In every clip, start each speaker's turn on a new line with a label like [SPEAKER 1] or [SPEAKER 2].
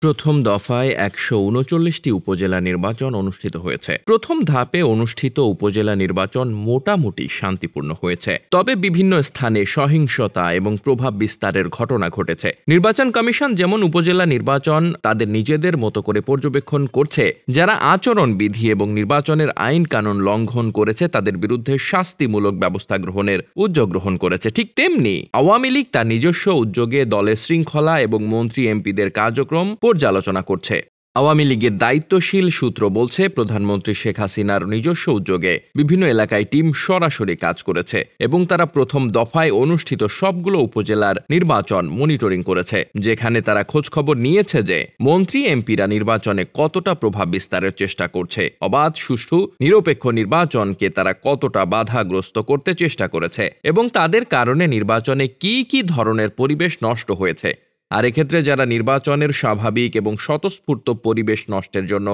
[SPEAKER 1] প্রথম দফায় ১৩৯টি উপজেলা নির্বাচন অনুষ্ঠিত হয়েছে। প্রথম ধাপে অনুষ্ঠিত উপজেলা নির্বাচন মোটামুটি শান্তিপূর্ণ হয়েছে, তবে বিভিন্ন স্থানে সহিংসতা এবং প্রভাব বিস্তারের ঘটনা ঘটেছে। নির্বাচন কমিশন যেমন উপজেলা নির্বাচন তাদের নিজেদের মতো করে পর্যবেক্ষণ করছে, যারা আচরণবিধি এবং নির্বাচনের আইন কানুন লঙ্ঘন করেছে তাদের বিরুদ্ধে শাস্তিমূলক ব্যবস্থা গ্রহণের উদ্যোগ গ্রহণ করেছে। ঠিক তেমনি আওয়ামী লীগ তার নিজস্ব উদ্যোগে দলের শৃঙ্খলা এবং মন্ত্রী এমপিদের কার্যক্রম পর্যালোচনা করছে। আওয়ামী লীগের দায়িত্বশীল সূত্র বলছে, প্রধানমন্ত্রী শেখ হাসিনার নিজস্ব উদ্যোগে বিভিন্ন এলাকায় টিম সরাসরি কাজ করেছে এবং তারা প্রথম দফায় অনুষ্ঠিত সবগুলো উপজেলার নির্বাচন মনিটরিং করেছে, যেখানে তারা খোঁজখবর নিয়েছে যে মন্ত্রী এমপিরা নির্বাচনে কতটা প্রভাব বিস্তারের চেষ্টা করছে, অবাধ সুষ্ঠু নিরপেক্ষ নির্বাচনকে তারা কতটা বাধাগ্রস্ত করতে চেষ্টা করেছে এবং তাদের কারণে নির্বাচনে কি কি ধরনের পরিবেশ নষ্ট হয়েছে। আর এক্ষেত্রে যারা নির্বাচনের স্বাভাবিক এবং স্বতঃস্ফূর্ত পরিবেশ নষ্টের জন্য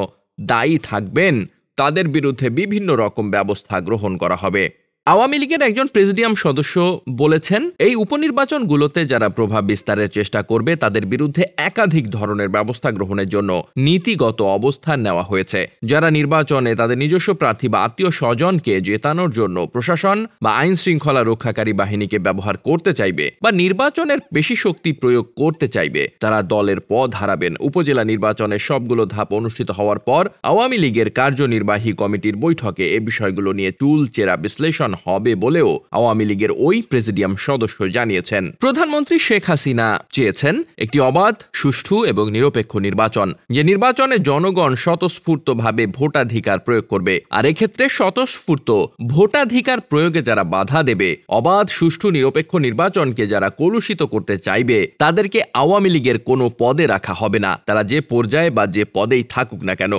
[SPEAKER 1] দায়ী থাকবেন তাদের বিরুদ্ধে বিভিন্ন রকম ব্যবস্থা গ্রহণ করা হবে। আওয়ামী লীগের একজন প্রেসিডিয়াম সদস্য বলেছেন, এই উপনির্বাচনগুলোতে যারা প্রভাব বিস্তারের চেষ্টা করবে তাদের বিরুদ্ধে একাধিক ধরনের ব্যবস্থা গ্রহণের জন্য নীতিগত অবস্থান নেওয়া হয়েছে। যারা নির্বাচনে তাদের নিজস্ব প্রার্থী বা আত্মীয় স্বজনকে জেতানোর জন্য প্রশাসন বা আইন শৃঙ্খলা রক্ষাকারী বাহিনীকে ব্যবহার করতে চাইবে বা নির্বাচনের পেশি শক্তি প্রয়োগ করতে চাইবে, তারা দলের পথ হারাবেন। উপজেলা নির্বাচনের সবগুলো ধাপ অনুষ্ঠিত হওয়ার পর আওয়ামী লীগের কার্যনির্বাহী কমিটির বৈঠকে এ বিষয়গুলো নিয়ে চুলচেরা বিশ্লেষণ হবে বলেও আওয়ামী লীগের ওই প্রেসিডিয়াম সদস্য জানিয়েছেন। প্রধানমন্ত্রী শেখ হাসিনা চেয়েছেন একটি অবাধ, সুষ্ঠু এবং নিরপেক্ষ নির্বাচন, যে নির্বাচনে জনগণ স্বতঃস্ফূর্তভাবে ভোটাধিকার প্রয়োগ করবে। আর এক্ষেত্রে স্বতঃস্ফূর্ত ভোটাধিকার প্রয়োগে যারা বাধা দেবে, অবাধ, সুষ্ঠু, নিরপেক্ষ নির্বাচনকে যারা কলুষিত করতে চাইবে, তাদেরকে আওয়ামী লীগের কোনো পদে রাখা হবে না, তারা যে পর্যায়ে বা যে পদেই থাকুক না কেন।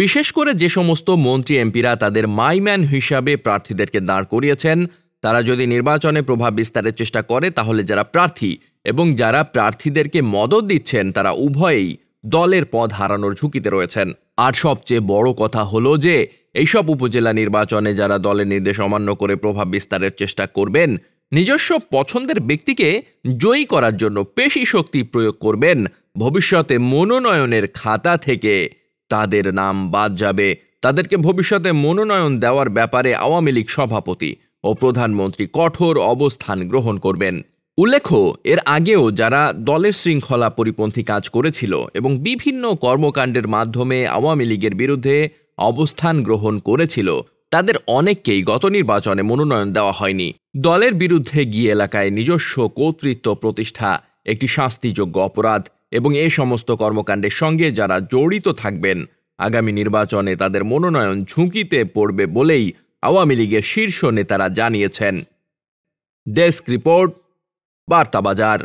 [SPEAKER 1] বিশেষ করে যে সমস্ত মন্ত্রী এমপিরা তাদের মাইম্যান হিসাবে প্রার্থীদেরকে দাঁড় করিয়েছেন, তারা যদি নির্বাচনে প্রভাব বিস্তারের চেষ্টা করে তাহলে যারা প্রার্থী এবং যারা প্রার্থীদেরকে মদত দিচ্ছেন তারা উভয়েই দলের পদ হারানোর ঝুঁকিতে রয়েছেন। আর সবচেয়ে বড় কথা হলো যে এইসব উপজেলা নির্বাচনে যারা দলের নির্দেশ অমান্য করে প্রভাব বিস্তারের চেষ্টা করবেন, নিজস্ব পছন্দের ব্যক্তিকে জয়ী করার জন্য পেশি শক্তি প্রয়োগ করবেন, ভবিষ্যতে মনোনয়নের খাতা থেকে তাদের নাম বাদ যাবে। তাদেরকে ভবিষ্যতে মনোনয়ন দেওয়ার ব্যাপারে আওয়ামী লীগ সভাপতি ও প্রধানমন্ত্রী কঠোর অবস্থান গ্রহণ করবেন। উল্লেখ্য, এর আগেও যারা দলের শৃঙ্খলা পরিপন্থী কাজ করেছিল এবং বিভিন্ন কর্মকাণ্ডের মাধ্যমে আওয়ামী লীগের বিরুদ্ধে অবস্থান গ্রহণ করেছিল, তাদের অনেককেই গত নির্বাচনে মনোনয়ন দেওয়া হয়নি। দলের বিরুদ্ধে গিয়ে এলাকায় নিজস্ব কর্তৃত্ব প্রতিষ্ঠা একটি শাস্তিযোগ্য অপরাধ এবং এই সমস্ত কর্মকাণ্ডের সঙ্গে যারা জড়িত থাকবেন আগামী নির্বাচনে তাদের মনোনয়ন ঝুঁকিতে পড়বে বলেই আওয়ামী লীগের শীর্ষ নেতারা জানিয়েছেন। ডেস্ক রিপোর্ট, বার্তা বাজার।